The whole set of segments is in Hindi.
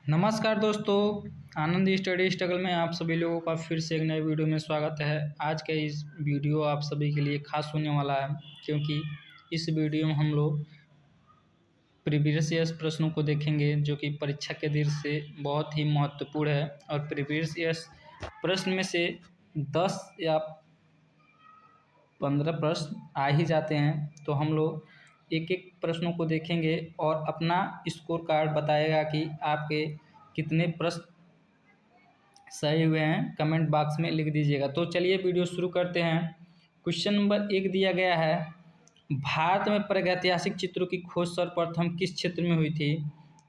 नमस्कार दोस्तों, आनंद स्टडी स्ट्रगल में आप सभी लोगों का फिर से एक नए वीडियो में स्वागत है। आज का इस वीडियो आप सभी के लिए खास होने वाला है, क्योंकि इस वीडियो में हम लोग प्रीवियस ईयर्स प्रश्नों को देखेंगे, जो कि परीक्षा के दृष्टि से बहुत ही महत्वपूर्ण है। और प्रीवियस ईयर्स प्रश्न में से 10 या 15 प्रश्न आ ही जाते हैं, तो हम लोग एक एक प्रश्नों को देखेंगे और अपना स्कोर कार्ड बताएगा कि आपके कितने प्रश्न सही हुए हैं। कमेंट बॉक्स में लिख दीजिएगा। तो चलिए वीडियो शुरू करते हैं। क्वेश्चन नंबर 1 दिया गया है, भारत में प्रागैतिहासिक चित्रों की खोज सर्वप्रथम किस क्षेत्र में हुई थी?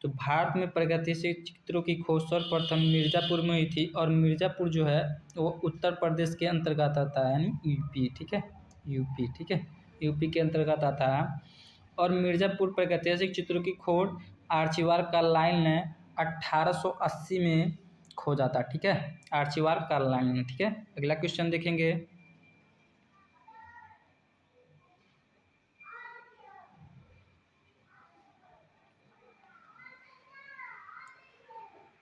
तो भारत में प्रागैतिहासिक चित्रों की खोज सर्वप्रथम मिर्ज़ापुर में हुई थी, और मिर्ज़ापुर जो है वो उत्तर प्रदेश के अंतर्गत आता है, यानी यूपी। ठीक है, यूपी। ठीक है, यूपी के अंतर्गत आता है। और मिर्ज़ापुर प्रागैतिहासिक चित्रों की खोज आर्चीवाल कार्लाइल ने 1880 में खोजा था। ठीक है, आर्चीवाल कार्लाइल ने। ठीक है, अगला क्वेश्चन देखेंगे।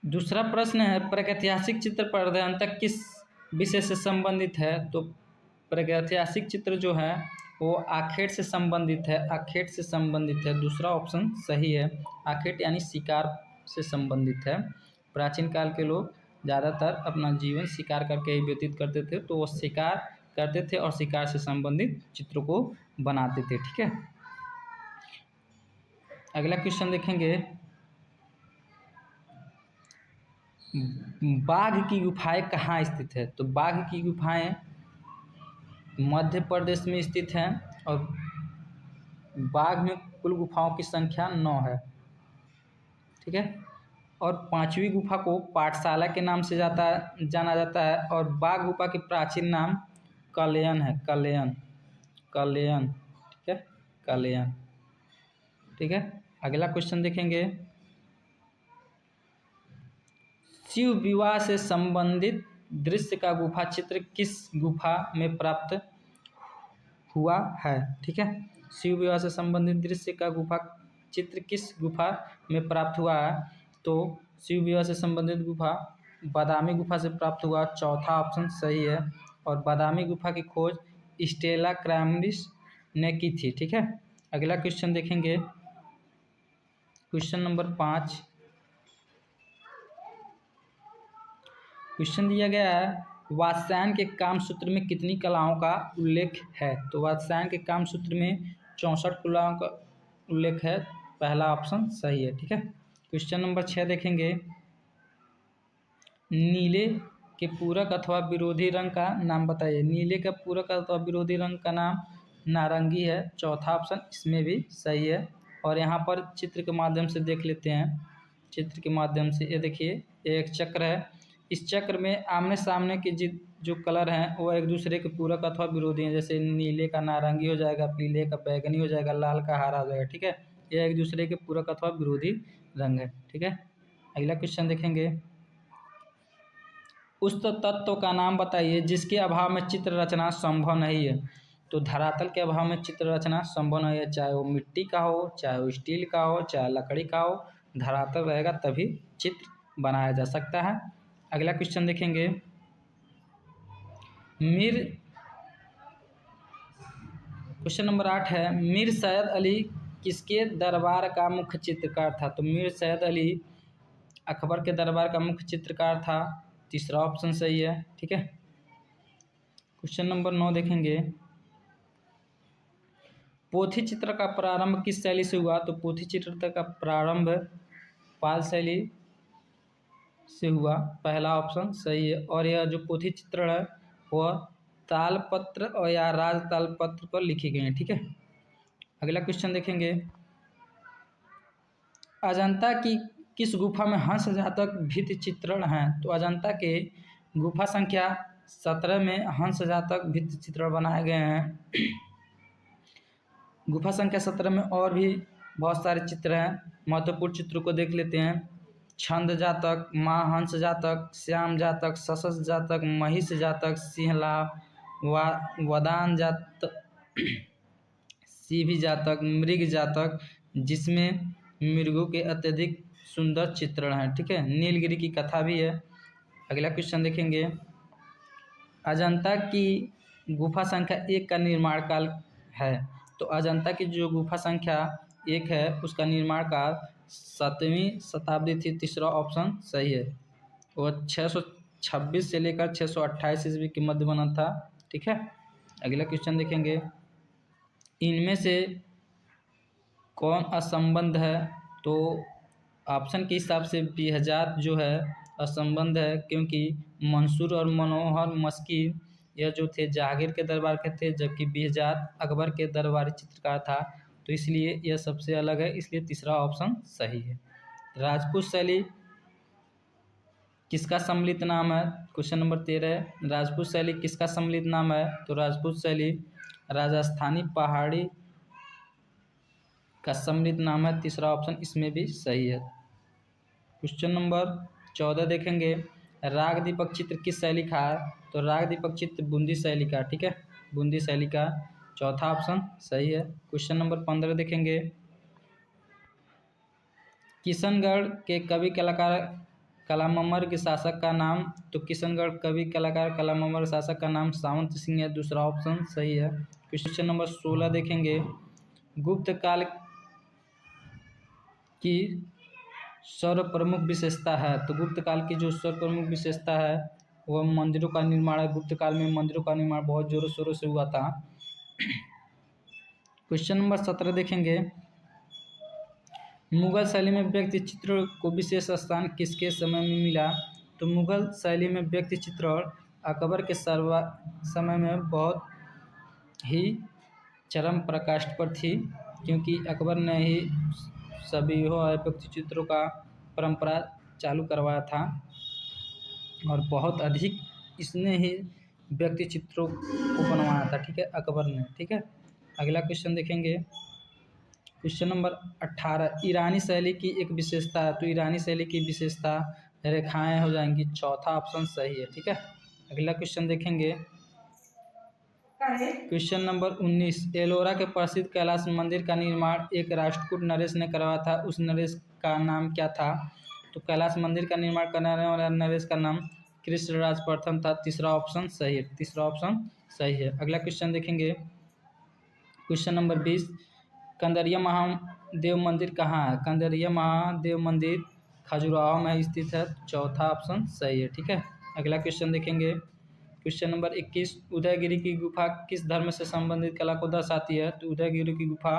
दूसरा प्रश्न है, प्रागैतिहासिक चित्र प्रधानतः किस विषय से संबंधित है? तो प्रागैतिहासिक चित्र जो है वो आखेट से संबंधित है। आखेट से संबंधित है, दूसरा ऑप्शन सही है। आखेट यानी शिकार से संबंधित है। प्राचीन काल के लोग ज़्यादातर अपना जीवन शिकार करके ही व्यतीत करते थे, तो वो शिकार करते थे और शिकार से संबंधित चित्रों को बनाते थे। ठीक है, अगला क्वेश्चन देखेंगे। बाघ की गुफाएं कहाँ स्थित है? तो बाघ की गुफाएं मध्य प्रदेश में स्थित हैं, और बाघ में कुल गुफाओं की संख्या 9 है। ठीक है, और 5वीं गुफा को पाठशाला के नाम से जाना जाता है, और बाघ गुफा की प्राचीन नाम कलेयन है। कलेयन, कलेयन। ठीक है, कलेयन। ठीक है, अगला क्वेश्चन देखेंगे। शिव विवाह से संबंधित दृश्य का गुफा चित्र किस गुफा में प्राप्त हुआ है? ठीक है, शिव विवाह से संबंधित दृश्य का गुफा चित्र किस गुफा में प्राप्त हुआ है? तो शिव विवाह से संबंधित गुफा बादामी गुफा से प्राप्त हुआ। चौथा ऑप्शन सही है, और बादामी गुफा की खोज स्टेला क्रामरिस ने की थी। ठीक है, अगला क्वेश्चन देखेंगे। क्वेश्चन नंबर 5 क्वेश्चन दिया गया है, वात्स्यायन के कामसूत्र में कितनी कलाओं का उल्लेख है? तो वात्स्यायन के कामसूत्र में 64 कलाओं का उल्लेख है। पहला ऑप्शन सही है। ठीक है, क्वेश्चन नंबर 6 देखेंगे। नीले के पूरक अथवा विरोधी रंग का नाम बताइए। नीले का पूरक अथवा विरोधी रंग का नाम नारंगी है। चौथा ऑप्शन इसमें भी सही है। और यहाँ पर चित्र के माध्यम से देख लेते हैं। चित्र के माध्यम से ये देखिए, एक चक्र है। इस चक्र में आमने सामने के जो कलर हैं वो एक दूसरे के पूरक अथवा विरोधी हैं। जैसे नीले का नारंगी हो जाएगा, पीले का बैगनी हो जाएगा, लाल का हरा हो जाएगा। ठीक है, यह एक दूसरे के पूरक अथवा विरोधी रंग है। ठीक है, अगला क्वेश्चन देखेंगे। उस तत्व का नाम बताइए जिसके अभाव में चित्र रचना संभव नहीं है। तो धरातल के अभाव में चित्र रचना संभव नहीं है, चाहे वो मिट्टी का हो, चाहे वो स्टील का हो, चाहे लकड़ी का हो। धरातल रहेगा तभी चित्र बनाया जा सकता है। अगला क्वेश्चन देखेंगे। क्वेश्चन नंबर 8 है, मीर सैयद अली किसके दरबार का मुख्य चित्रकार था? तो मीर सैयद अली अकबर के दरबार का मुख्य चित्रकार था। तीसरा ऑप्शन सही है। ठीक है, क्वेश्चन नंबर 9 देखेंगे। पोथी चित्र का प्रारंभ किस शैली से हुआ? तो पोथी चित्र का प्रारंभ पाल शैली से हुआ। पहला ऑप्शन सही है। और यह जो पोथी चित्रण है वह तालपत्र और या राज तालपत्र पर लिखी गई है। ठीक है, अगला क्वेश्चन देखेंगे। अजंता की किस गुफा में हंस जातक भित्ति चित्रण हैं? तो अजंता के गुफा संख्या 17 में हंस जातक भित्ति चित्रण बनाए गए हैं। गुफा संख्या 17 में और भी बहुत सारे चित्र हैं। महत्वपूर्ण चित्रों को देख लेते हैं। छंद जातक, महाहंस जातक, श्याम जातक, सशस जातक, महिष जातक, सिंहला, वदान जातक, सीभी जातक, मृग जातक, जिसमें मृगों के अत्यधिक सुंदर चित्रण है। ठीक है, नीलगिरी की कथा भी है। अगला क्वेश्चन देखेंगे, अजंता की गुफा संख्या 1 का निर्माण काल है। तो अजंता की जो गुफा संख्या 1 है उसका निर्माण काल 7वीं शताब्दी थी। तीसरा ऑप्शन सही है। वह 626 से लेकर 628 ईस्वी के मध्य बना था। ठीक है, अगला क्वेश्चन देखेंगे, इनमें से कौन असंबद्ध है। तो ऑप्शन के हिसाब से बेहजाद जो है असंबद्ध है, क्योंकि मंसूर और मनोहर मस्की यह जो थे जहांगीर के दरबार के थे, जबकि बेहजाद अकबर के दरबारी चित्रकार था। तो इसलिए यह सबसे अलग है, इसलिए तीसरा ऑप्शन सही है। राजपूत शैली किसका सम्मिलित नाम है। क्वेश्चन नंबर 13 है, राजपूत शैली किसका सम्मिलित नाम है। तो राजपूत शैली राजस्थानी पहाड़ी का सम्मिलित नाम है। तीसरा ऑप्शन इसमें भी सही है। क्वेश्चन नंबर 14 देखेंगे, राग दीपक चित्र किस शैली का है। तो राग दीपक चित्र बूंदी शैली का। ठीक है, बूंदी शैली का। चौथा ऑप्शन सही है। क्वेश्चन नंबर 15 देखेंगे, किशनगढ़ के कवि कलाकार कलामम्मर के शासक का नाम। तो किशनगढ़ कवि कलाकार कलामम्मर शासक का नाम सावंत सिंह है। दूसरा ऑप्शन सही है। क्वेश्चन नंबर 16 देखेंगे, गुप्त काल की सर्व प्रमुख विशेषता है। तो गुप्त काल की जो सर्व प्रमुख विशेषता है वह मंदिरों का निर्माण है। गुप्त काल में मंदिरों का निर्माण बहुत जोरों शोरों से हुआ था। क्वेश्चन नंबर 17 देखेंगे, मुगल शैली में व्यक्ति चित्रण को विशेष स्थान किसके समय में मिला। तो मुगल शैली में व्यक्ति चित्रण अकबर के समय में बहुत ही चरम प्रकाष्ठ पर थी, क्योंकि अकबर ने ही सभी व्यक्ति चित्रों का परंपरा चालू करवाया था और बहुत अधिक इसने ही व्यक्ति चित्रों को बनवाया था। ठीक है, अकबर ने। ठीक है, अगला क्वेश्चन देखेंगे, क्वेश्चन नंबर 18, ईरानी शैली की एक विशेषता है। तो ईरानी शैली की विशेषता रेखाएं हो जाएंगी। चौथा ऑप्शन सही है। ठीक है, अगला क्वेश्चन देखेंगे, क्वेश्चन नंबर 19, एलोरा के प्रसिद्ध कैलाश मंदिर का निर्माण एक राष्ट्रकूट नरेश ने करवाया था। उस नरेश का नाम क्या था। तो कैलाश मंदिर का निर्माण करने वाला नरेश का नाम कृष्णराज प्रथम था। तीसरा ऑप्शन सही है। तीसरा ऑप्शन सही है। अगला क्वेश्चन देखेंगे, क्वेश्चन नंबर 20, कंदरिया महादेव मंदिर कहाँ है। कंदरिया महादेव मंदिर खजुराहो में स्थित है। चौथा ऑप्शन सही है। ठीक है, अगला क्वेश्चन देखेंगे, क्वेश्चन नंबर 21, उदयगिरी की गुफा किस धर्म से संबंधित कला को दर्शाती है। तो उदयगिरी की गुफा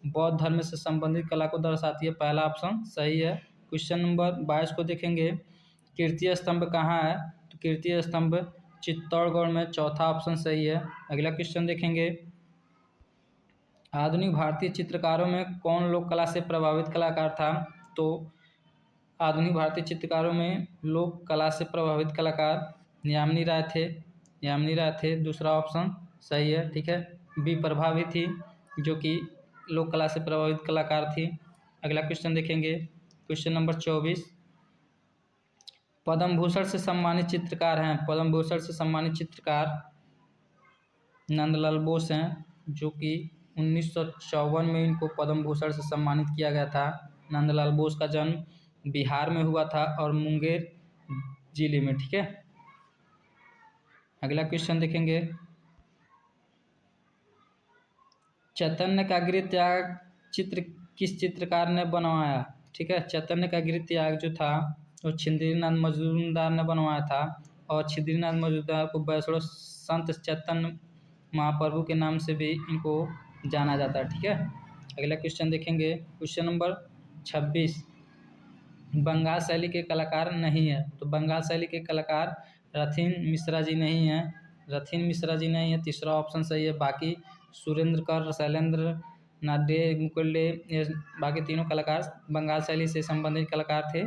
बौद्ध धर्म से संबंधित कला को दर्शाती है। पहला ऑप्शन सही है। क्वेश्चन नंबर 22 को देखेंगे, कीर्ति स्तंभ कहाँ है। तो कीर्ति स्तंभ चित्तौड़गढ़ में। चौथा ऑप्शन सही है। अगला क्वेश्चन देखेंगे, आधुनिक भारतीय चित्रकारों में कौन लोक कला से प्रभावित कलाकार था। तो आधुनिक भारतीय चित्रकारों में लोक कला से प्रभावित कलाकार यामिनी राय थे। यामिनी राय थे। दूसरा ऑप्शन सही है। ठीक है, बी प्रभा भी थी जो कि लोक कला से प्रभावित कलाकार थी। अगला क्वेश्चन देखेंगे, क्वेश्चन नंबर 24, पद्म भूषण से सम्मानित चित्रकार हैं। पद्म भूषण से सम्मानित चित्रकार नंदलाल बोस हैं, जो कि 1954 में इनको पद्म भूषण से सम्मानित किया गया था। नंदलाल बोस का जन्म बिहार में हुआ था और मुंगेर जिले में। ठीक है, अगला क्वेश्चन देखेंगे, चैतन्य का गृह त्याग चित्र किस चित्रकार ने बनवाया। ठीक है, चैतन्य का गृह त्याग जो था वो छिद्रीनाथ मजूमदार ने बनवाया था और छिद्रीनाथ मजूमदार को वैष्णव संत चैतन्य महाप्रभु के नाम से भी इनको जाना जाता है। ठीक है, अगला क्वेश्चन देखेंगे, क्वेश्चन नंबर 26, बंगाल शैली के कलाकार नहीं है। तो बंगाल शैली के कलाकार रथिन मिश्रा जी नहीं हैं। रथिन मिश्रा जी नहीं है। तीसरा ऑप्शन सही है। बाकी सुरेंद्र कर, शैलेंद्र नाड्डे, मुकुल्डे, ये बाकी तीनों कलाकार बंगाल शैली से संबंधित कलाकार थे।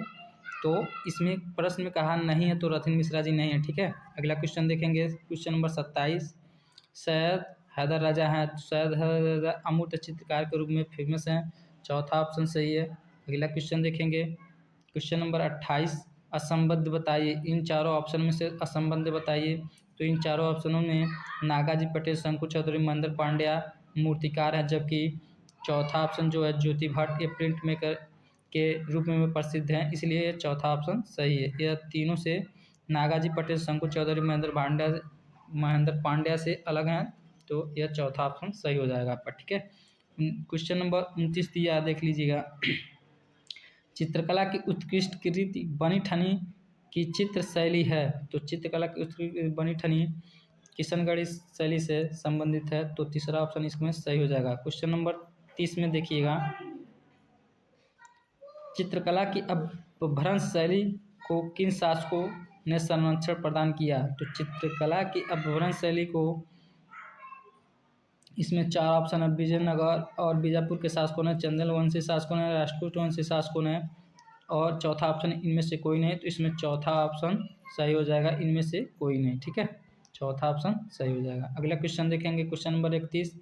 तो इसमें प्रश्न में कहा नहीं है, तो रथिन मिश्रा जी नहीं है। ठीक है, अगला क्वेश्चन देखेंगे, क्वेश्चन नंबर 27, सैयद हैदर राजा हैं। तो सैयद हैदर राजा अमूर्त चित्रकार के रूप में फेमस हैं। चौथा ऑप्शन सही है। अगला क्वेश्चन देखेंगे, क्वेश्चन नंबर 28, असंबद्ध बताइए। इन चारों ऑप्शन में से असंबद्ध बताइए। तो इन चारों ऑप्शनों में नागाजी पटेल, शंकु चौधरी, महेंद्र पांड्या मूर्तिकार हैं, जबकि चौथा ऑप्शन जो है ज्योति भट्ट ये प्रिंट मेकर के रूप में प्रसिद्ध हैं, इसलिए ये चौथा ऑप्शन सही है। यह तीनों से नागाजी पटेल, शंकु चौधरी, महेंद्र पांड्या से अलग हैं, तो यह चौथा ऑप्शन सही हो जाएगा आपका। ठीक है, क्वेश्चन नंबर 29 दिया, देख लीजिएगा। चित्रकला की उत्कृष्ट कृति बनी ठनी की चित्र शैली है, तो चित्रकला की उत्कृष्ट बनी ठनी किशनगढ़ी शैली से संबंधित है, तो तीसरा ऑप्शन इसमें सही हो जाएगा। क्वेश्चन नंबर 30 में देखिएगा, चित्रकला की अपभ्रंश शैली को किन शासकों ने संरक्षण प्रदान किया, तो चित्रकला की अपभ्रंश शैली को, इसमें चार ऑप्शन है, विजयनगर और बीजापुर के शासकों ने, चंदेल वंशी शासकों ने, राष्ट्रकूट वंशी शासकों ने, और चौथा ऑप्शन इनमें से कोई नहीं, तो इसमें चौथा ऑप्शन सही हो जाएगा, इनमें से कोई नहीं। ठीक है, चौथा ऑप्शन सही हो जाएगा। अगला क्वेश्चन देखेंगे, क्वेश्चन नंबर 31,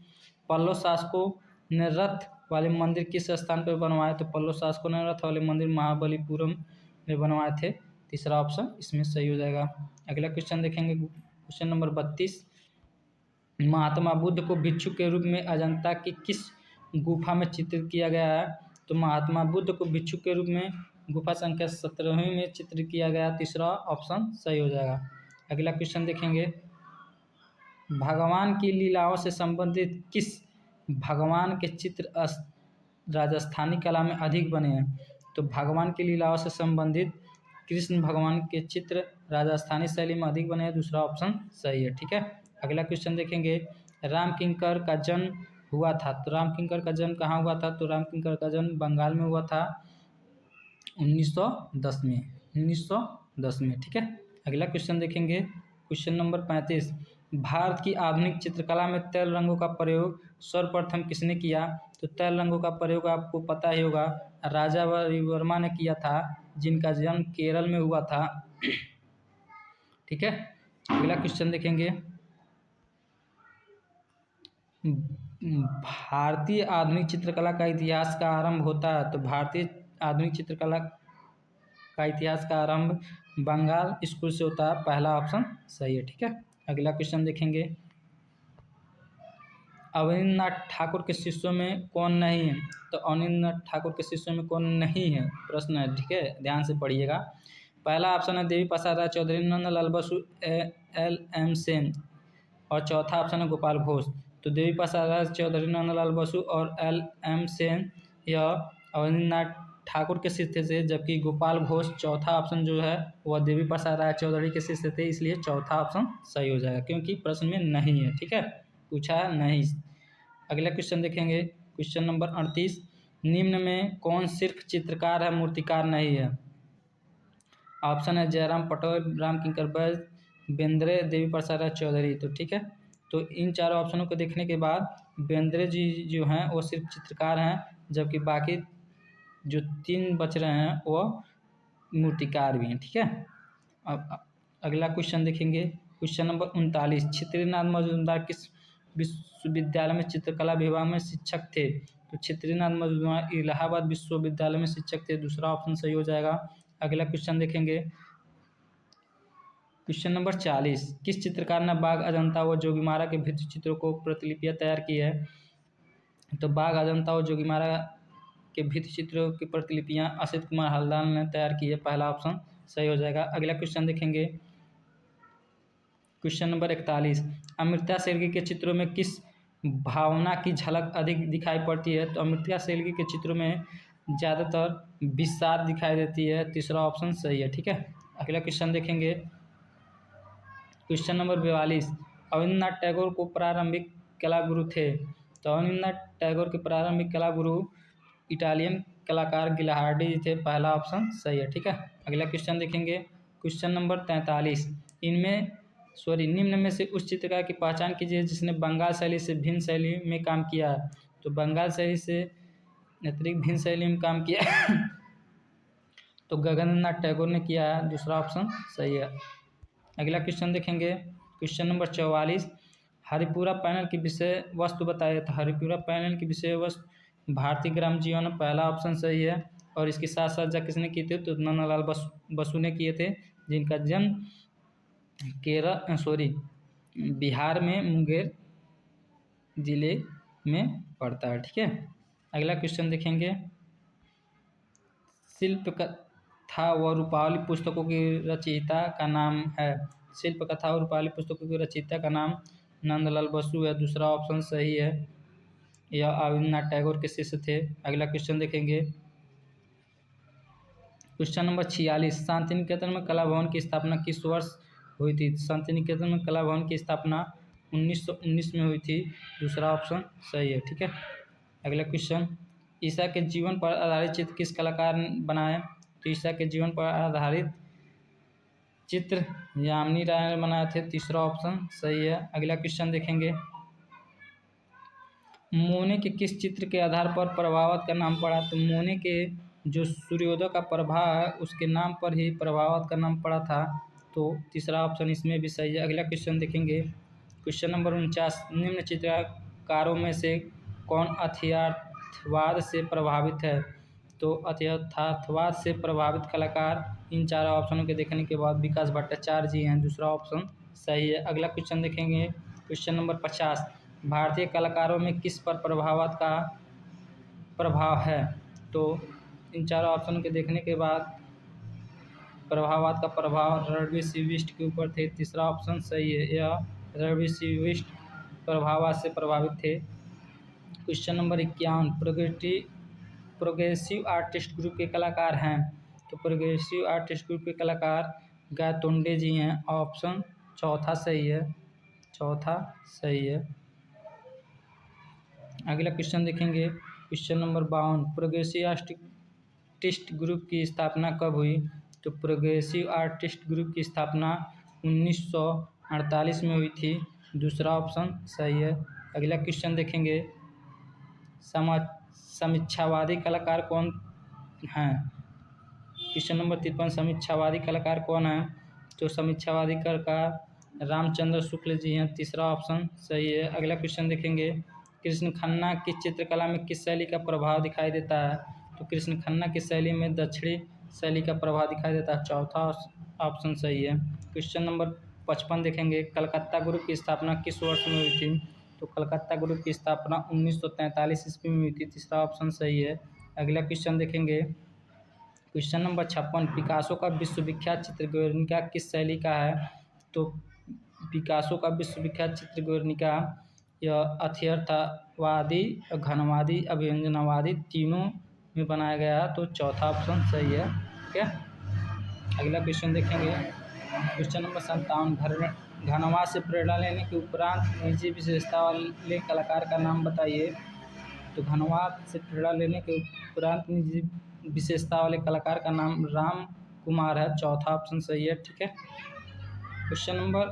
पल्लव शासकों ने रथ वाले मंदिर किस स्थान पर बनवाए, तो पल्लव शासकों ने रथ वाले मंदिर महाबलीपुरम में बनवाए थे, तीसरा ऑप्शन इसमें सही हो जाएगा। अगला क्वेश्चन देखेंगे, क्वेश्चन नंबर 32, महात्मा बुद्ध को भिक्षु के रूप में अजंता की किस गुफा में चित्रित किया गया है, तो महात्मा बुद्ध को भिक्षु के रूप में गुफा संख्या 17वीं में चित्रित किया गया, तीसरा ऑप्शन सही हो जाएगा। अगला क्वेश्चन देखेंगे, भगवान की लीलाओं से संबंधित किस भगवान के चित्र राजस्थानी कला में अधिक बने हैं, तो भगवान की लीलाओं से संबंधित कृष्ण भगवान के चित्र राजस्थानी शैली में अधिक बने हैं, दूसरा ऑप्शन सही है। ठीक है, अगला क्वेश्चन देखेंगे, राम किंकर का जन्म हुआ था, तो राम किंकर का जन्म कहाँ हुआ था, तो राम किंकर का जन्म बंगाल में हुआ था 1910 में। ठीक है, अगला क्वेश्चन देखेंगे, क्वेश्चन नंबर 35, भारत की आधुनिक चित्रकला में तैल रंगों का प्रयोग सर्वप्रथम किसने किया, तो तैल रंगों का प्रयोग आपको पता ही होगा, राजा रविवर्मा ने किया था, जिनका जन्म केरल में हुआ था। ठीक है, अगला क्वेश्चन देखेंगे, भारतीय आधुनिक चित्रकला का इतिहास का आरंभ होता है, तो भारतीय आधुनिक चित्रकला का इतिहास का आरंभ बंगाल स्कूल से होता है, पहला ऑप्शन सही है। ठीक है, अगला क्वेश्चन देखेंगे, अवनींद्रनाथ ठाकुर के शिष्यों में कौन नहीं है, तो अवनींद्रनाथ ठाकुर के शिष्यों में कौन नहीं है, प्रश्न है। ठीक है, ध्यान से पढ़िएगा। पहला ऑप्शन है देवी प्रसाद राय चौधरी, नंदलाल बसु, LM सेन, और चौथा ऑप्शन है गोपाल घोष। तो देवी प्रसाद राय चौधरी, नंदलाल बसु और LM सेन यह अवनींद्रनाथ ठाकुर के शिष्य थे, जबकि गोपाल घोष चौथा ऑप्शन जो है वह देवी प्रसाद राय चौधरी के शिष्य थे, इसलिए चौथा ऑप्शन सही हो जाएगा, क्योंकि प्रश्न में नहीं है। ठीक है, पूछा नहीं। अगला क्वेश्चन देखेंगे, क्वेश्चन नंबर 38, निम्न में कौन सिर्फ चित्रकार है मूर्तिकार नहीं है, ऑप्शन है जयराम पटोल, राम किंकर बैज, बेंद्रे, देवी प्रसाद राय चौधरी। तो ठीक है, तो इन चारों ऑप्शनों को देखने के बाद बेंद्रे जी जो हैं वो सिर्फ चित्रकार हैं, जबकि बाकी जो तीन बच रहे हैं वो मूर्तिकार भी हैं। ठीक है, अब अगला क्वेश्चन देखेंगे, क्वेश्चन नंबर 39, क्षेत्रीनाथ मजूमदार किस विश्वविद्यालय में चित्रकला विभाग में शिक्षक थे, तो क्षेत्रीनाथ मजूमदार इलाहाबाद विश्वविद्यालय में शिक्षक थे, दूसरा ऑप्शन सही हो जाएगा। अगला क्वेश्चन देखेंगे, क्वेश्चन नंबर 40, किस चित्रकार ने बाघ, अजंता व जोगीमारा के भित्ति चित्रों को प्रतिलिपियाँ तैयार की है, तो बाघ, अजंता व जोगीमारा के भित्ति चित्रों की प्रतिलिपियाँ असित कुमार हल्दार ने तैयार की है, पहला ऑप्शन सही हो जाएगा। अगला क्वेश्चन देखेंगे, क्वेश्चन नंबर 41, अमृता शेरगी के चित्रों में किस भावना की झलक अधिक दिखाई पड़ती है, तो अमृता शेरगी के चित्रों में ज़्यादातर विषाद दिखाई देती है, तीसरा ऑप्शन सही है। ठीक है, अगला क्वेश्चन देखेंगे, क्वेश्चन नंबर 42, अवनींद्रनाथ टैगोर को प्रारंभिक कला गुरु थे, तो अवनींद्रनाथ टैगोर के प्रारंभिक कला गुरु इटालियन कलाकार गिलाहार्डी थे, पहला ऑप्शन सही है। ठीक है, अगला क्वेश्चन देखेंगे, क्वेश्चन नंबर 43, निम्न में से उस चित्रकार की पहचान कीजिए जिसने बंगाल शैली से भिन्न शैली में काम किया है, तो बंगाल शैली से अतिरिक्त भिन्न शैली में काम किया तो गगनेंद्रनाथ टैगोर ने किया है, दूसरा ऑप्शन सही है। अगला क्वेश्चन देखेंगे, क्वेश्चन नंबर 44, हरिपुरा पैनल की विषय वस्तु बताइए, तो हरिपुरा पैनल की विषय वस्तु भारतीय ग्राम जीवन, पहला ऑप्शन सही है। और इसकी साथ साथ किसने किए थे, तो नंदलाल बसु ने किए थे, जिनका जन्म बिहार में मुंगेर जिले में पड़ता है। ठीक है, अगला क्वेश्चन देखेंगे, शिल्प कथा व रूपावली पुस्तकों की रचयिता का नाम है। शिल्प कथा और रूपावली पुस्तकों की रचयिता का नाम नंदलाल बसु है। दूसरा ऑप्शन सही है, यह रवींद्रनाथ टैगोर के शिष्य थे। अगला क्वेश्चन देखेंगे, क्वेश्चन नंबर 46, शांति निकेतन में कला भवन की स्थापना किस वर्ष हुई थी? शांति निकेतन में कला भवन की स्थापना 1919 में हुई थी। दूसरा ऑप्शन सही है। ठीक है, अगला क्वेश्चन, ईसा के जीवन पर आधारित चित्र किस कलाकार ने बनाए? तो ईसा के जीवन पर आधारित चित्र यामिनी राय ने बनाए थे। तीसरा ऑप्शन सही है। अगला क्वेश्चन देखेंगे, मोने के किस चित्र के आधार पर प्रभावत का नाम पड़ा? तो मोने के जो सूर्योदय का प्रभाव है उसके नाम पर ही प्रभावत का नाम पड़ा था। तो तीसरा ऑप्शन इसमें भी सही है। अगला क्वेश्चन देखेंगे, क्वेश्चन नंबर 49, निम्न चित्रकारों में से कौन अतियथार्थवाद से प्रभावित है? तो अतियथार्थवाद से प्रभावित कलाकार इन चार ऑप्शनों के देखने के बाद विकास भट्टाचार्य जी हैं। दूसरा ऑप्शन सही है। अगला क्वेश्चन देखेंगे, क्वेश्चन नंबर 50, भारतीय कलाकारों में किस पर प्रभावत का प्रभाव है? तो इन चारों ऑप्शन के देखने के बाद प्रभावत का प्रभाव रणवीर सिंह बिष्ट के ऊपर थे। तीसरा ऑप्शन सही है, यह रणवीर सिंह बिष्ट प्रभावत से प्रभावित थे। Question number 51, progressive artist group के कलाकार हैं। तो प्रोग्रेसिव आर्टिस्ट ग्रुप के कलाकार गायतोंडे जी हैं। ऑप्शन चौथा सही है, चौथा सही है। अगला क्वेश्चन देखेंगे, question number 52, progressive artist group की स्थापना कब हुई? तो प्रोग्रेसिव आर्टिस्ट ग्रुप की स्थापना 1948 में हुई थी। दूसरा ऑप्शन सही है। अगला क्वेश्चन देखेंगे, समीक्षावादी कलाकार कौन हैं? क्वेश्चन नंबर 53, समीक्षावादी कलाकार कौन हैं? तो समीक्षावादी कलाकार रामचंद्र शुक्ल जी हैं। तीसरा ऑप्शन सही है। अगला क्वेश्चन देखेंगे, कृष्ण खन्ना की चित्रकला में किस शैली का प्रभाव दिखाई देता है? तो कृष्ण खन्ना की शैली में दक्षिणी शैली का प्रभाव दिखाई देता है। चौथा ऑप्शन सही है। क्वेश्चन नंबर 55 देखेंगे, कलकत्ता ग्रुप की स्थापना किस वर्ष में हुई थी? तो कलकत्ता ग्रुप की स्थापना 1943 ईस्वी में हुई थी। तीसरा ऑप्शन सही है। अगला क्वेश्चन देखेंगे, क्वेश्चन नंबर 56, पिकासो का विश्वविख्यात चित्र गुर्निका किस शैली का है? तो पिकासो का विश्वविख्यात चित्र गुर्निका यह अतियथार्थवादी, घनवादी, अभिव्यंजनावादी तीनों में बनाया गया है। तो चौथा ऑप्शन सही है। ठीक है, अगला क्वेश्चन देखेंगे, क्वेश्चन नंबर 57, घनवाद से प्रेरणा लेने के उपरांत निजी विशेषता वाले कलाकार का नाम बताइए। तो घनवाद से प्रेरणा लेने के उपरांत निजी विशेषता वाले कलाकार का नाम राम कुमार है। चौथा ऑप्शन सही है। ठीक है, क्वेश्चन नंबर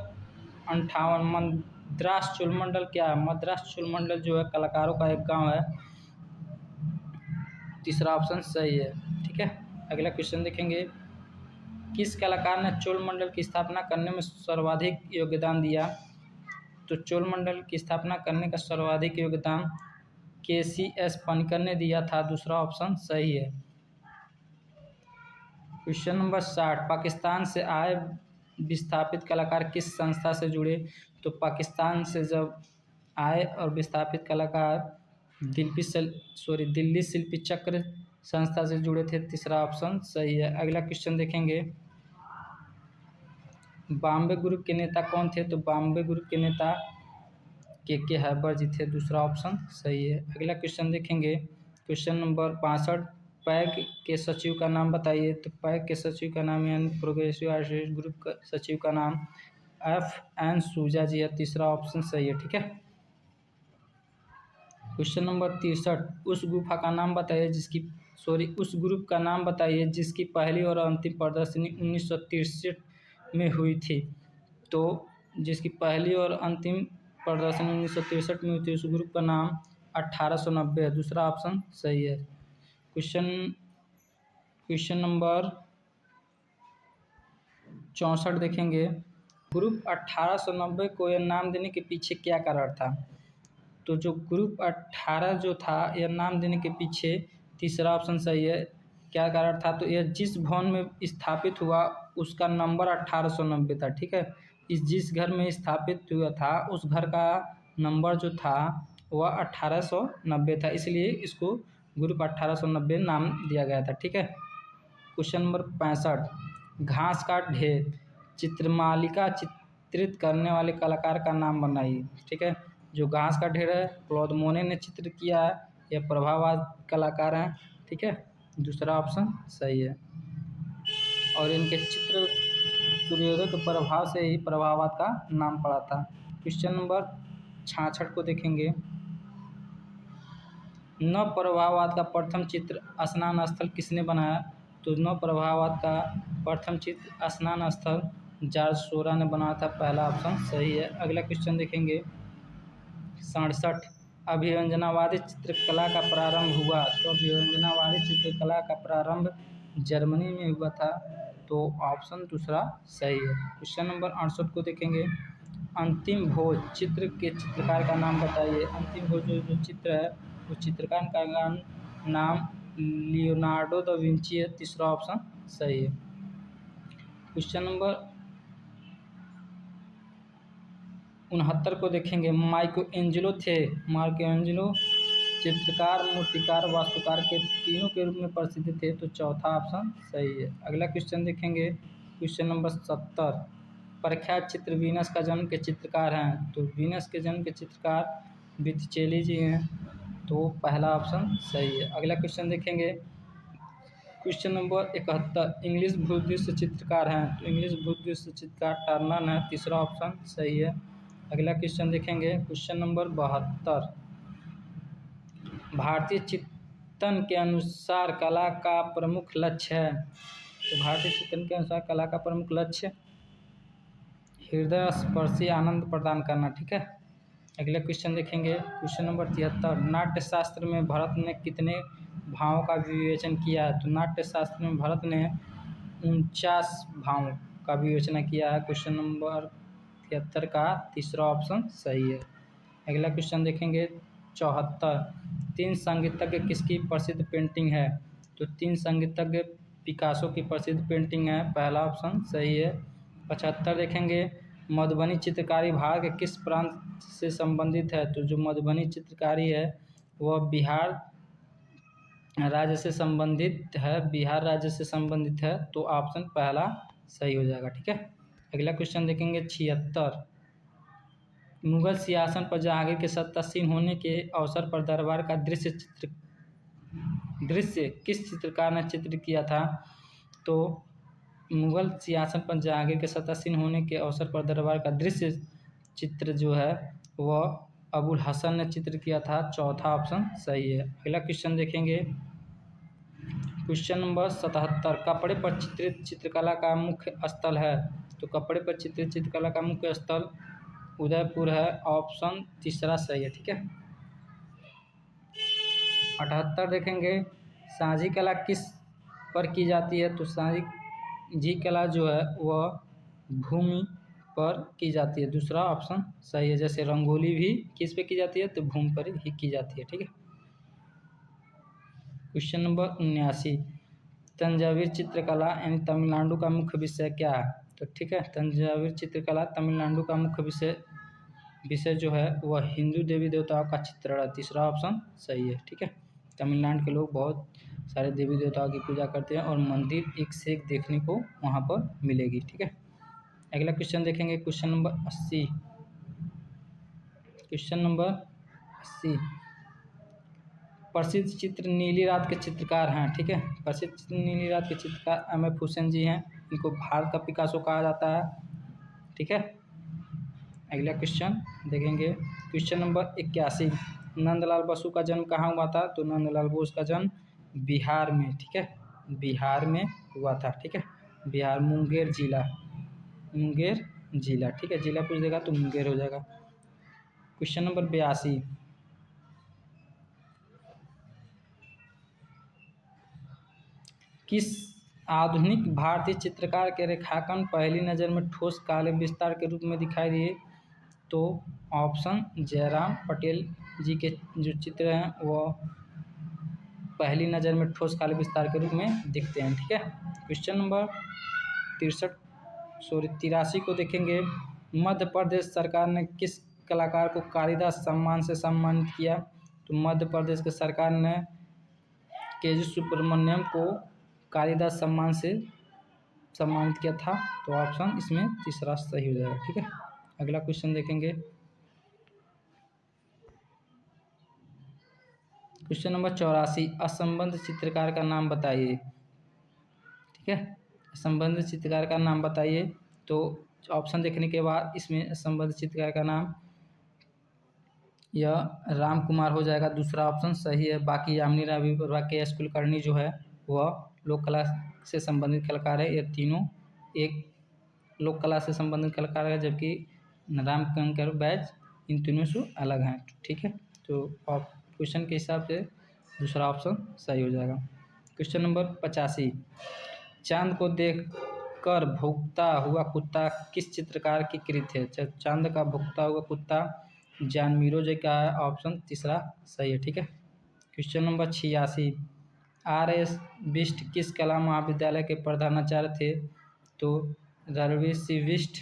58, मद्रास चोलमंडल क्या है? मद्रास चोलमंडल जो है कलाकारों का एक गांव है। तीसरा ऑप्शन सही है। ठीक है, अगला क्वेश्चन देखेंगे, किस कलाकार ने चोलमंडल की स्थापना करने में सर्वाधिक योगदान दिया? तो चोलमंडल की स्थापना करने का सर्वाधिक योगदान KCS पनिकर ने दिया था। दूसरा ऑप्शन सही है। क्वेश्चन नंबर 60, पाकिस्तान से आए विस्थापित कलाकार किस संस्था से जुड़े? तो पाकिस्तान से जब आए और विस्थापित कलाकार दिल्ली शिल्पी चक्र संस्था से जुड़े थे। तीसरा ऑप्शन सही है। अगला क्वेश्चन देखेंगे, बॉम्बे ग्रुप के नेता कौन थे? तो बॉम्बे ग्रुप के नेता के हैबर जी थे। दूसरा ऑप्शन सही है। अगला क्वेश्चन देखेंगे, क्वेश्चन नंबर 65, पैक के सचिव का नाम बताइए। तो पैक के सचिव का नाम यानी प्रोग्रेसिव आर्टिस्ट ग्रुप का सचिव का नाम FN सूजा जी है। तीसरा ऑप्शन सही है। ठीक है, क्वेश्चन नंबर 63, उस गुफा का नाम बताइए उस ग्रुप का नाम बताइए जिसकी पहली और अंतिम प्रदर्शनी 1963 में हुई थी। तो जिसकी पहली और अंतिम प्रदर्शनी 1963 में हुई थी, उस ग्रुप का नाम 1890 है। दूसरा ऑप्शन सही है। क्वेश्चन नंबर 64 देखेंगे, ग्रुप 1890 को यह नाम देने के पीछे क्या कारण था? तो जो ग्रुप 18 जो था यह नाम देने के पीछे, तीसरा ऑप्शन सही है, क्या कारण था? तो यह जिस भवन में स्थापित हुआ उसका नंबर 1890 था। ठीक है, जिस घर में स्थापित हुआ था उस घर का नंबर जो था वह 1890 था, इसलिए इसको ग्रुप 1890 नाम दिया गया था। ठीक है, क्वेश्चन नंबर 65, घास का ढेर चित्रमालिका चित्रित करने वाले कलाकार का नाम बनाइए। ठीक है, जो घास का ढेर है क्लॉद मोने ने चित्र किया है, यह प्रभाववाद कलाकार हैं। ठीक है, दूसरा ऑप्शन सही है। और इनके चित्र सूर्योदय के प्रभाव से ही प्रभाववाद का नाम पड़ा था। क्वेश्चन नंबर 66 को देखेंगे, नव प्रभाववाद का प्रथम चित्र स्नान स्थल किसने बनाया? तो नव प्रभाववाद का प्रथम चित्र स्नान स्थल जॉर्ज सोरा ने बनाया था, पहला ऑप्शन सही है। अगला क्वेश्चन देखेंगे 67, अभिव्यंजनावादी चित्रकला का प्रारंभ हुआ। तो अभिव्यंजनावादी चित्रकला का प्रारंभ जर्मनी में हुआ था, तो ऑप्शन दूसरा सही है। क्वेश्चन नंबर 68 को देखेंगे, अंतिम भोज चित्र के चित्रकार का नाम बताइए। अंतिम भोज जो चित्र है वो चित्रकार का नाम लियोनार्डो दा विंची है, तीसरा ऑप्शन सही है। क्वेश्चन नंबर 69 को देखेंगे, माइकलएंजेलो थे। माइकलएंजेलो चित्रकार, मूर्तिकार, वास्तुकार के तीनों के रूप में प्रसिद्ध थे, तो चौथा ऑप्शन सही है। अगला क्वेश्चन देखेंगे, क्वेश्चन नंबर 70, प्रख्यात चित्र वीनस का जन्म के चित्रकार हैं। तो वीनस के जन्म के चित्रकार बित्तिचेली जी हैं, तो पहला ऑप्शन सही है। अगला क्वेश्चन देखेंगे, क्वेश्चन नंबर 71, इंग्लिश भूदृश्य चित्रकार हैं। तो इंग्लिश भूदृश्य चित्रकार टर्नर है, तीसरा ऑप्शन सही है। अगला क्वेश्चन देखेंगे, क्वेश्चन नंबर 72, भारतीय चिंतन के अनुसार कला का प्रमुख लक्ष्य है। तो भारतीय चिंतन के अनुसार कला का प्रमुख लक्ष्य हृदय स्पर्शी आनंद प्रदान करना। ठीक है, अगला क्वेश्चन देखेंगे, क्वेश्चन नंबर 73, नाट्य शास्त्र में भरत ने कितने भावों का विवेचन किया है? तो नाट्य शास्त्र में भरत ने 49 भावों का विवेचना किया है। क्वेश्चन नंबर 73 का तीसरा ऑप्शन सही है। अगला क्वेश्चन देखेंगे 74, तीन संगीतज्ञ किसकी प्रसिद्ध पेंटिंग है? तो तीन संगीतज्ञ पिकासो की प्रसिद्ध पेंटिंग है, पहला ऑप्शन सही है। 75 देखेंगे, मधुबनी चित्रकारी भारत के किस प्रांत से संबंधित है? तो जो मधुबनी चित्रकारी है वह बिहार राज्य से संबंधित है, बिहार राज्य से संबंधित है, तो ऑप्शन पहला सही हो जाएगा। ठीक है, अगला क्वेश्चन देखेंगे 76, मुगल सिंहासन पर जहांगीर के सत्तासीन होने के अवसर पर दरबार का दृश्य किस चित्रकार ने चित्र किया था? तो मुगल सिंहासन पर जहांगीर के सत्तासीन होने के अवसर पर दरबार का दृश्य चित्र जो है वह अबुल हसन ने चित्र किया था, चौथा ऑप्शन सही है। अगला क्वेश्चन देखेंगे, क्वेश्चन नंबर 77, कपड़े पर चित्रित चित्रकला का मुख्य स्थल है। तो कपड़े पर चित्रित चित्रकला का मुख्य स्थल उदयपुर है, ऑप्शन तीसरा सही है। ठीक है, 78 देखेंगे, साझी कला किस पर की जाती है? तो साझी कला जो है वह भूमि पर की जाती है, दूसरा ऑप्शन सही है। जैसे रंगोली भी किस पे की जाती है? तो भूमि पर ही की जाती है। ठीक है, क्वेश्चन नंबर 79, तंजावुर चित्रकला यानी तमिलनाडु का मुख्य विषय क्या है? तो ठीक है, तंजावुर चित्रकला तमिलनाडु का मुख्य विषय जो है वह हिंदू देवी देवताओं का चित्रण है, तीसरा ऑप्शन सही है। ठीक है, तमिलनाडु के लोग बहुत सारे देवी देवताओं की पूजा करते हैं और मंदिर एक से एक देखने को वहाँ पर मिलेगी। ठीक है, अगला क्वेश्चन देखेंगे, क्वेश्चन नंबर 80, क्वेश्चन नंबर 80, प्रसिद्ध चित्र नीली रात के चित्रकार हैं। ठीक है, प्रसिद्ध चित्र नीली रात के चित्रकार एम.एफ. हुसैन जी हैं, इनको भारत का पिकासो कहा जाता है। ठीक है, अगला क्वेश्चन देखेंगे, क्वेश्चन नंबर 81, नंदलाल बसु का जन्म कहाँ हुआ था? तो नंदलाल बोस का जन्म बिहार में, ठीक है, बिहार में हुआ था। ठीक है, बिहार मुंगेर जिला, मुंगेर जिला। ठीक है, जिला पूछ देगा तो मुंगेर हो जाएगा। क्वेश्चन नंबर 82, किस आधुनिक भारतीय चित्रकार के रेखांकन पहली नज़र में ठोस काले विस्तार के रूप में दिखाई दिए? तो ऑप्शन जयराम पटेल जी के जो चित्र हैं वह पहली नज़र में ठोस काले विस्तार के रूप में दिखते हैं। ठीक है, क्वेश्चन नंबर 83 को देखेंगे, मध्य प्रदेश सरकार ने किस कलाकार को कालिदास सम्मान से सम्मानित किया? तो मध्य प्रदेश की सरकार ने के जी सुब्रमण्यम को कालिदास सम्मान से सम्मानित किया था। तो ऑप्शन इसमें तीसरा सही हो जाएगा। ठीक है, अगला क्वेश्चन देखेंगे। क्वेश्चन नंबर 84, असंबद्ध चित्रकार का नाम बताइए। ठीक है, असंबद्ध चित्रकार का नाम बताइए। तो ऑप्शन देखने के बाद इसमें असंबद्ध चित्रकार का नाम यह राम कुमार हो जाएगा, दूसरा ऑप्शन सही है। बाकी यामिनी राय वर्मा के एस कुलकर्णी जो है वह लोक कला से संबंधित कलाकार है। ये तीनों एक लोक कला से संबंधित कलाकार है, जबकि राम कंकर बैज इन तीनों से अलग हैं। ठीक है, तो क्वेश्चन के हिसाब से दूसरा ऑप्शन सही हो जाएगा। क्वेश्चन नंबर 85, चांद को देख कर भौंकता हुआ कुत्ता किस चित्रकार की कृत है। चांद का भौंकता हुआ कुत्ता जॉन मिरोजे का ऑप्शन तीसरा सही है। ठीक है, क्वेश्चन नंबर 86, आर.एस. बिष्ट किस कला महाविद्यालय के प्रधानाचार्य थे। तो रणवीर सिंह बिष्ट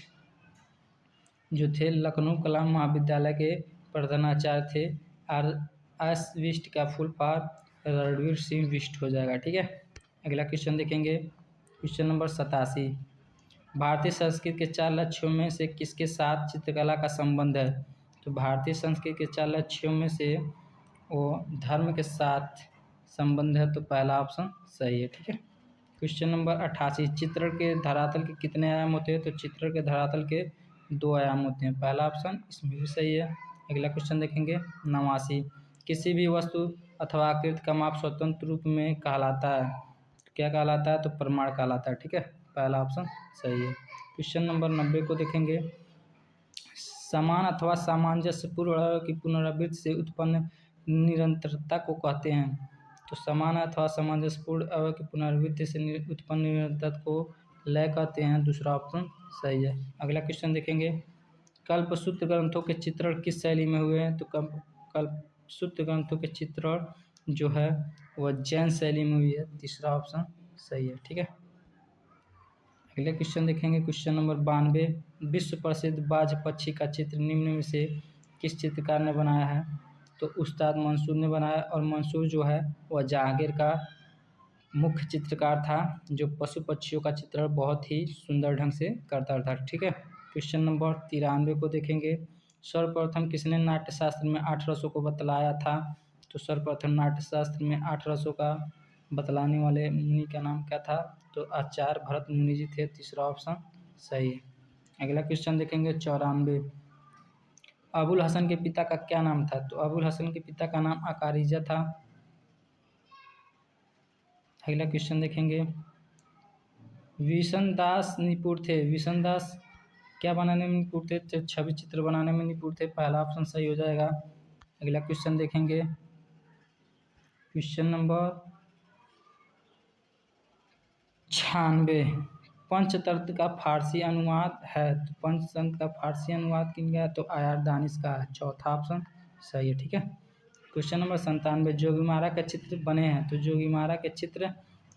जो थे लखनऊ कला महाविद्यालय के प्रधानाचार्य थे। आर.एस. बिष्ट का फुल फॉर्म रणवीर सिंह बिष्ट हो जाएगा। ठीक है, अगला क्वेश्चन देखेंगे। क्वेश्चन नंबर 87, भारतीय संस्कृति के 4 लक्ष्यों में से किसके साथ चित्रकला का संबंध है। तो भारतीय संस्कृति के 4 लक्ष्यों में से वो धर्म के साथ संबंध है, तो पहला ऑप्शन सही है। ठीक है, क्वेश्चन नंबर 88, चित्रण के धरातल के कितने आयाम होते हैं। तो चित्रण के धरातल के 2 आयाम होते हैं, पहला ऑप्शन इसमें भी सही है। अगला क्वेश्चन देखेंगे। 89, किसी भी वस्तु अथवा आकृति का माप स्वतंत्र रूप में कहलाता है, क्या कहलाता है। तो प्रमाण कहलाता है। ठीक है, पहला ऑप्शन सही है। क्वेश्चन नंबर 90 को देखेंगे। समान अथवा सामंजस्यपूर्ण अवयव की पुनरावृत्ति से उत्पन्न निरंतरता को कहते हैं। तो समान अथवा सामंजस्यपूर्ण अवयव की पुनरावृत्ति से उत्पन्न निरंतरता को लय कहते हैं, दूसरा ऑप्शन सही है। अगला क्वेश्चन देखेंगे। कल्पसूत्र ग्रंथों के चित्रण किस शैली में हुए हैं। तो कल्पसूत्र ग्रंथों के चित्रण जो है वह जैन शैली में हुई है, तीसरा ऑप्शन सही है। ठीक है, अगले क्वेश्चन देखेंगे। क्वेश्चन नंबर 92, विश्व प्रसिद्ध बाज पक्षी का चित्र निम्न में से किस चित्रकार ने बनाया है। तो उस्ताद मंसूर ने बनाया, और मंसूर जो है वह जहांगीर का मुख्य चित्रकार था, जो पशु पक्षियों का चित्रण बहुत ही सुंदर ढंग से करता था। ठीक है, क्वेश्चन नंबर 93 को देखेंगे। सर्वप्रथम किसने नाट्यशास्त्र में 8 रसों को बतलाया था। तो सर्वप्रथम नाट्यशास्त्र में 8 रसों का बतलाने वाले मुनि का नाम क्या था। तो आचार्य भरत मुनि जी थे, तीसरा ऑप्शन सही है। अगला क्वेश्चन देखेंगे। 94, अबुल हसन के पिता का क्या नाम था। तो अबुल हसन के पिता का नाम अकारिजा था। अगला क्वेश्चन देखेंगे। विशन दास निपुण थे, विशन दास क्या बनाने में निपुण थे। तो छवि चित्र बनाने में निपुण थे, पहला ऑप्शन सही हो जाएगा। अगला क्वेश्चन देखेंगे। क्वेश्चन नंबर 96, पंचतंत्र का फारसी अनुवाद है। तो पंचतंत्र का फारसी अनुवाद किन का। तो आयार दानिश का है, चौथा ऑप्शन सही है। ठीक है, क्वेश्चन नंबर 97, जोगीमारा के चित्र बने हैं। तो जोगीमारा के चित्र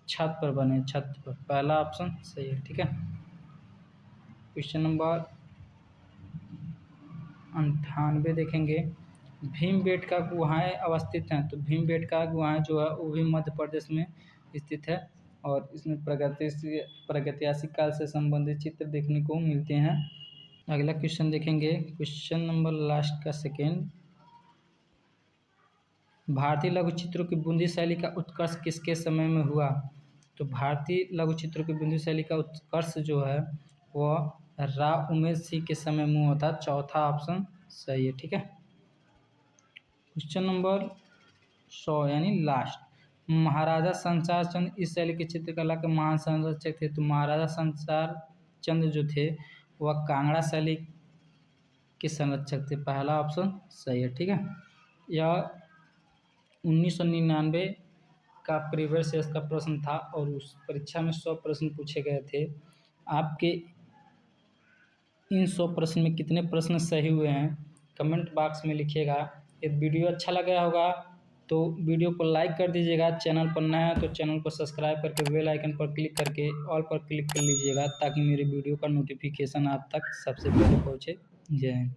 छत पर बने, छत पर, पहला ऑप्शन सही है। ठीक है, क्वेश्चन नंबर 98 देखेंगे। भीमबेटका गुहाएं अवस्थित हैं। तो भीमबेटका गुहाएं जो है वो भी मध्य प्रदेश में स्थित है, और इसमें प्रागैतिहासिक काल से संबंधित चित्र देखने को मिलते हैं। अगला क्वेश्चन देखेंगे। क्वेश्चन नंबर लास्ट का सेकेंड, भारतीय लघु चित्रों की बूंदी शैली का उत्कर्ष किसके समय में हुआ। तो भारतीय लघु चित्रों की बूंदी शैली का उत्कर्ष जो है वह राव उमेद सिंह के समय में हुआ था, चौथा ऑप्शन सही है। ठीक है, क्वेश्चन नंबर 100 यानी लास्ट, महाराजा संसार चंद इस शैली की चित्रकला के महान संरक्षक थे। तो महाराजा संसार चंद जो थे वह कांगड़ा शैली के संरक्षक थे, पहला ऑप्शन सही है। ठीक है, यह 1999 का प्रीवियस ईयर का प्रश्न था, और उस परीक्षा में 100 प्रश्न पूछे गए थे। आपके इन 100 प्रश्न में कितने प्रश्न सही हुए हैं कमेंट बॉक्स में लिखिएगा। यदि वीडियो अच्छा लगा होगा तो वीडियो को लाइक कर दीजिएगा। चैनल पर नया है तो चैनल को सब्सक्राइब करके बेल आइकन पर क्लिक करके ऑल पर क्लिक कर लीजिएगा, ताकि मेरे वीडियो का नोटिफिकेशन आप तक सबसे पहले पहुँचे। जय हिंद।